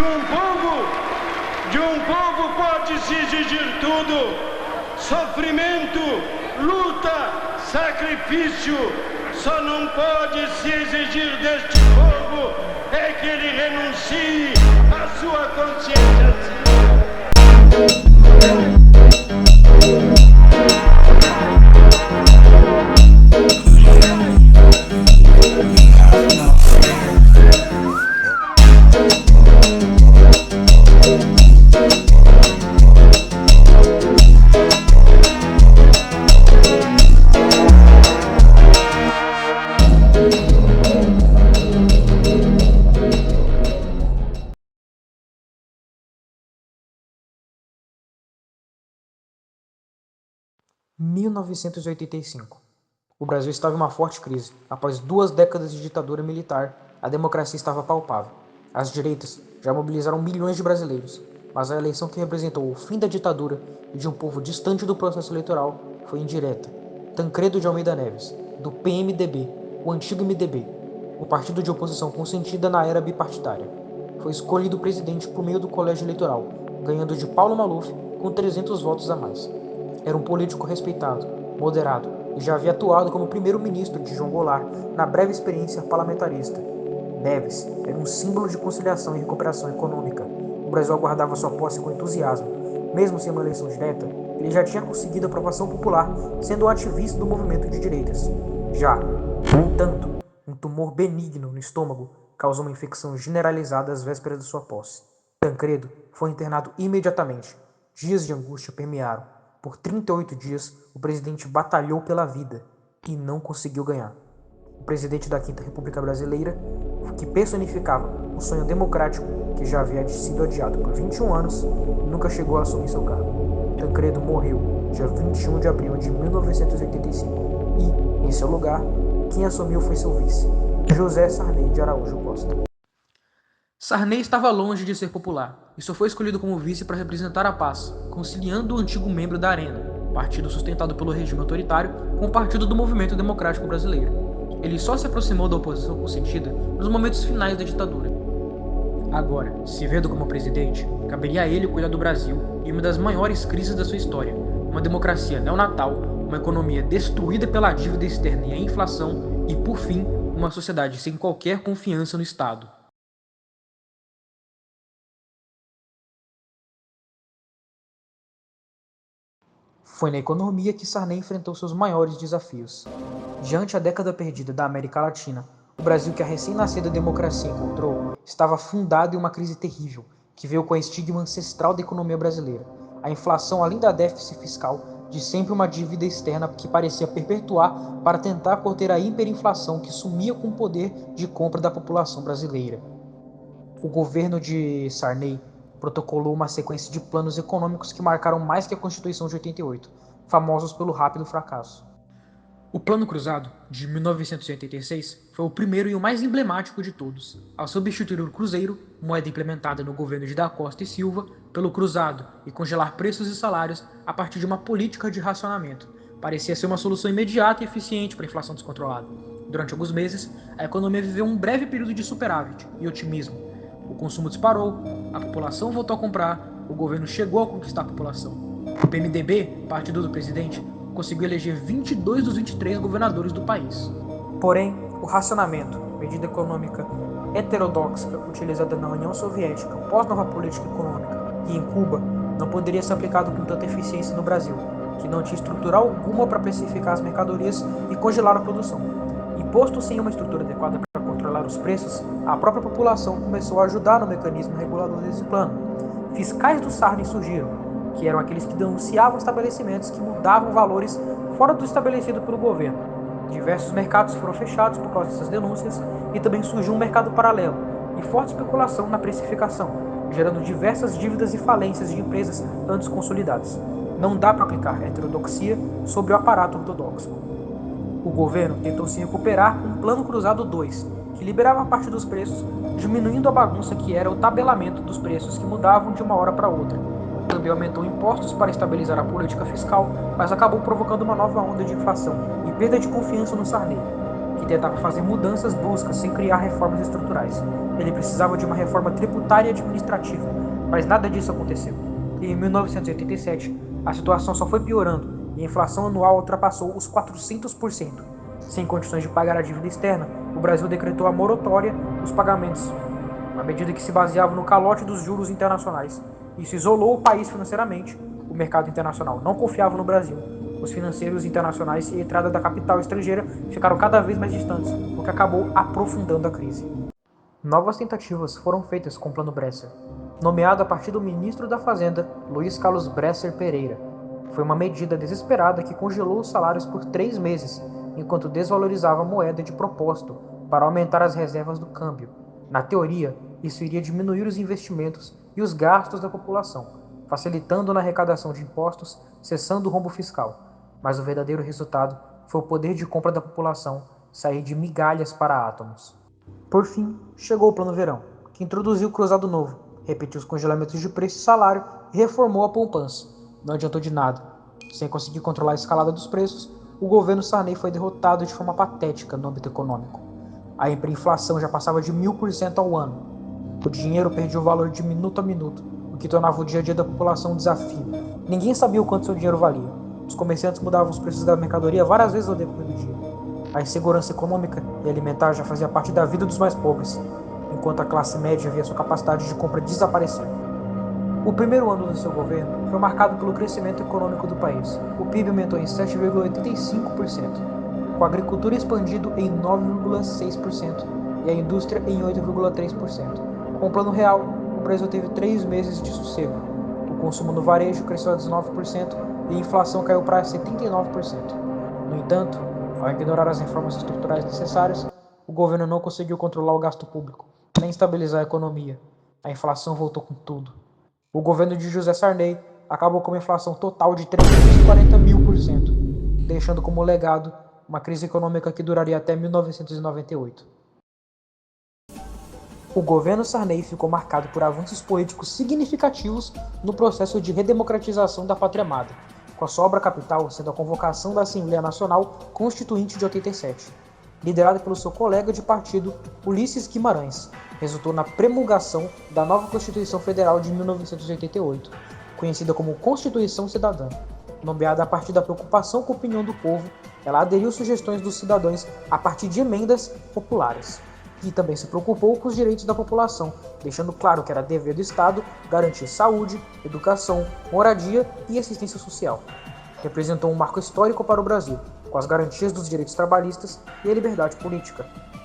De um povo pode-se exigir tudo: sofrimento, luta, sacrifício. Só não pode se exigir deste povo é que ele renuncie à sua consciência civil. Em 1985. O Brasil estava em uma forte crise. Após 2 décadas de ditadura militar, a democracia estava palpável. As direitas já mobilizaram milhões de brasileiros, mas a eleição que representou o fim da ditadura e de um povo distante do processo eleitoral foi indireta. Tancredo de Almeida Neves, do PMDB, o antigo MDB, o partido de oposição consentida na era bipartidária, foi escolhido presidente por meio do colégio eleitoral, ganhando de Paulo Maluf com 300 votos a mais. Era um político respeitado, moderado e já havia atuado como primeiro-ministro de João Goulart na breve experiência parlamentarista. Neves era um símbolo de conciliação e recuperação econômica. O Brasil aguardava sua posse com entusiasmo. Mesmo sem uma eleição direta, ele já tinha conseguido aprovação popular, sendo um ativista do movimento de direitas. No entanto, um tumor benigno no estômago causou uma infecção generalizada às vésperas de sua posse. Tancredo foi internado imediatamente. Dias de angústia permearam. Por 38 dias, o presidente batalhou pela vida e não conseguiu ganhar. O presidente da Quinta República Brasileira, que personificava o sonho democrático que já havia sido adiado por 21 anos, nunca chegou a assumir seu cargo. Tancredo morreu dia 21 de abril de 1985 e, em seu lugar, quem assumiu foi seu vice, José Sarney de Araújo Costa. Sarney estava longe de ser popular e só foi escolhido como vice para representar a paz, conciliando o antigo membro da Arena, partido sustentado pelo regime autoritário, com o Partido do Movimento Democrático Brasileiro. Ele só se aproximou da oposição consentida nos momentos finais da ditadura. Agora, se vendo como presidente, caberia a ele cuidar do Brasil em uma das maiores crises da sua história, uma democracia neonatal, uma economia destruída pela dívida externa e a inflação e, por fim, uma sociedade sem qualquer confiança no Estado. Foi na economia que Sarney enfrentou seus maiores desafios. Diante a década perdida da América Latina, o Brasil que a recém-nascida democracia encontrou estava afundado em uma crise terrível, que veio com a estigma ancestral da economia brasileira. A inflação, além da déficit fiscal, de sempre uma dívida externa que parecia perpetuar para tentar conter a hiperinflação que sumia com o poder de compra da população brasileira. O governo de Sarney protocolou uma sequência de planos econômicos que marcaram mais que a Constituição de 88, famosos pelo rápido fracasso. O Plano Cruzado, de 1986, foi o primeiro e o mais emblemático de todos, ao substituir o cruzeiro, moeda implementada no governo de Da Costa e Silva, pelo cruzado e congelar preços e salários a partir de uma política de racionamento. Parecia ser uma solução imediata e eficiente para a inflação descontrolada. Durante alguns meses, a economia viveu um breve período de superávit e otimismo. O consumo disparou, a população voltou a comprar, o governo chegou a conquistar a população. O PMDB, partido do presidente, conseguiu eleger 22 dos 23 governadores do país. Porém, o racionamento, medida econômica heterodoxa utilizada na União Soviética pós-nova política econômica e em Cuba, não poderia ser aplicado com tanta eficiência no Brasil, que não tinha estrutura alguma para precificar as mercadorias e congelar a produção. E posto sem uma estrutura adequada para controlar os preços, a própria população começou a ajudar no mecanismo regulador desse plano. Fiscais do Sarney surgiram, que eram aqueles que denunciavam estabelecimentos que mudavam valores fora do estabelecido pelo governo. Diversos mercados foram fechados por causa dessas denúncias e também surgiu um mercado paralelo e forte especulação na precificação, gerando diversas dívidas e falências de empresas antes consolidadas. Não dá para aplicar heterodoxia sobre o aparato ortodoxo. O governo tentou se recuperar com o Plano Cruzado 2, que liberava parte dos preços, diminuindo a bagunça que era o tabelamento dos preços que mudavam de uma hora para outra. Também aumentou impostos para estabilizar a política fiscal, mas acabou provocando uma nova onda de inflação e perda de confiança no Sarney, que tentava fazer mudanças bruscas sem criar reformas estruturais. Ele precisava de uma reforma tributária e administrativa, mas nada disso aconteceu. E em 1987, a situação só foi piorando e a inflação anual ultrapassou os 400%. Sem condições de pagar a dívida externa, o Brasil decretou a moratória dos pagamentos, uma medida que se baseava no calote dos juros internacionais. Isso isolou o país financeiramente. O mercado internacional não confiava no Brasil. Os financeiros internacionais e a entrada da capital estrangeira ficaram cada vez mais distantes, o que acabou aprofundando a crise. Novas tentativas foram feitas com o Plano Bresser, nomeado a partir do ministro da Fazenda, Luiz Carlos Bresser Pereira. Foi uma medida desesperada que congelou os salários por 3 meses, enquanto desvalorizava a moeda de propósito para aumentar as reservas do câmbio. Na teoria, isso iria diminuir os investimentos e os gastos da população, facilitando na arrecadação de impostos, cessando o rombo fiscal. Mas o verdadeiro resultado foi o poder de compra da população sair de migalhas para átomos. Por fim, chegou o Plano Verão, que introduziu o cruzado novo, repetiu os congelamentos de preço e salário e reformou a poupança. Não adiantou de nada. Sem conseguir controlar a escalada dos preços, o governo Sarney foi derrotado de forma patética no âmbito econômico. A hiperinflação já passava de 1000% ao ano. O dinheiro perdia o valor de minuto a minuto, o que tornava o dia a dia da população um desafio. Ninguém sabia o quanto seu dinheiro valia. Os comerciantes mudavam os preços da mercadoria várias vezes ao decorrer do dia. A insegurança econômica e alimentar já fazia parte da vida dos mais pobres, enquanto a classe média via sua capacidade de compra desaparecer. O primeiro ano do seu governo foi marcado pelo crescimento econômico do país. O PIB aumentou em 7,85%, com a agricultura expandido em 9,6% e a indústria em 8,3%. Com o Plano Real, o Brasil teve 3 meses de sossego. O consumo no varejo cresceu a 19% e a inflação caiu para 79%. No entanto, ao ignorar as reformas estruturais necessárias, o governo não conseguiu controlar o gasto público, nem estabilizar a economia. A inflação voltou com tudo. O governo de José Sarney acabou com uma inflação total de 340.000%, deixando como legado uma crise econômica que duraria até 1998. O governo Sarney ficou marcado por avanços políticos significativos no processo de redemocratização da pátria amada, com a sua obra capital sendo a convocação da Assembleia Nacional Constituinte de 87, liderada pelo seu colega de partido, Ulisses Guimarães. Resultou na promulgação da nova Constituição Federal de 1988, conhecida como Constituição Cidadã. Nomeada a partir da preocupação com a opinião do povo, ela aderiu sugestões dos cidadãos a partir de emendas populares, e também se preocupou com os direitos da população, deixando claro que era dever do Estado garantir saúde, educação, moradia e assistência social. Representou um marco histórico para o Brasil, com as garantias dos direitos trabalhistas e a liberdade política.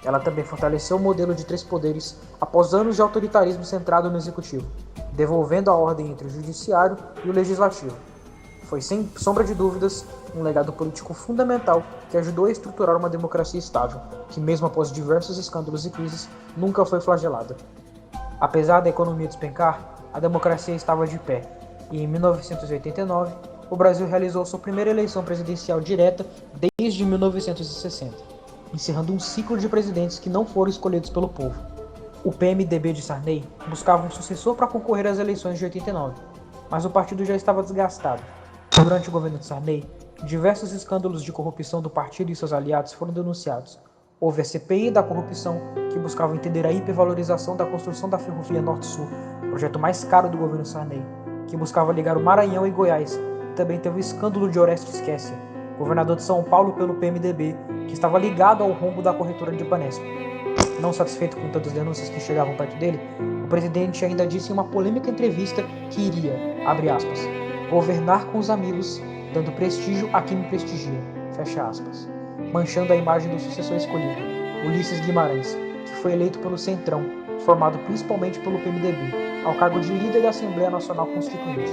Ela também fortaleceu o modelo de 3 poderes após anos de autoritarismo centrado no executivo, devolvendo a ordem entre o judiciário e o legislativo. Foi, sem sombra de dúvidas, um legado político fundamental que ajudou a estruturar uma democracia estável, que mesmo após diversos escândalos e crises, nunca foi flagelada. Apesar da economia despencar, a democracia estava de pé, e em 1989, o Brasil realizou sua primeira eleição presidencial direta desde 1960, encerrando um ciclo de presidentes que não foram escolhidos pelo povo. O PMDB de Sarney buscava um sucessor para concorrer às eleições de 89, mas o partido já estava desgastado. Durante o governo de Sarney, diversos escândalos de corrupção do partido e seus aliados foram denunciados. Houve a CPI da corrupção, que buscava entender a hipervalorização da construção da Ferrovia Norte-Sul, projeto mais caro do governo Sarney, que buscava ligar o Maranhão e Goiás. Também teve o escândalo de Orestes Quercia, governador de São Paulo pelo PMDB, que estava ligado ao rombo da corretora de Banespa. Não satisfeito com tantas denúncias que chegavam perto dele, o presidente ainda disse em uma polêmica entrevista que iria, abre aspas, governar com os amigos, dando prestígio a quem me prestigia, fecha aspas, manchando a imagem do sucessor escolhido, Ulisses Guimarães, que foi eleito pelo Centrão, formado principalmente pelo PMDB, ao cargo de líder da Assembleia Nacional Constituinte.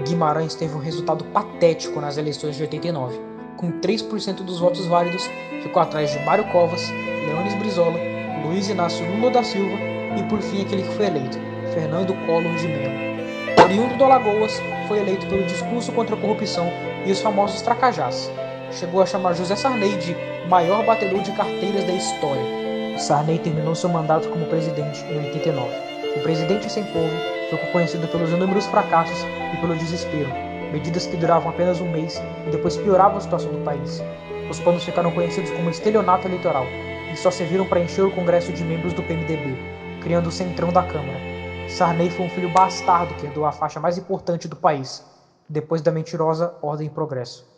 Guimarães teve um resultado patético nas eleições de 89. Com 3% dos votos válidos, ficou atrás de Mário Covas, Leones Brizola, Luiz Inácio Lula da Silva e, por fim, aquele que foi eleito, Fernando Collor de Mello. Oriundo do Alagoas, foi eleito pelo discurso contra a corrupção e os famosos tracajás. Chegou a chamar José Sarney de maior batedor de carteiras da história. Sarney terminou seu mandato como presidente em 89. O presidente sem povo ficou conhecido pelos inúmeros fracassos e pelo desespero, medidas que duravam apenas um mês e depois pioravam a situação do país. Os planos ficaram conhecidos como estelionato eleitoral e só serviram para encher o Congresso de membros do PMDB, criando o centrão da Câmara. Sarney foi um filho bastardo que herdou a faixa mais importante do país, depois da mentirosa Ordem e Progresso.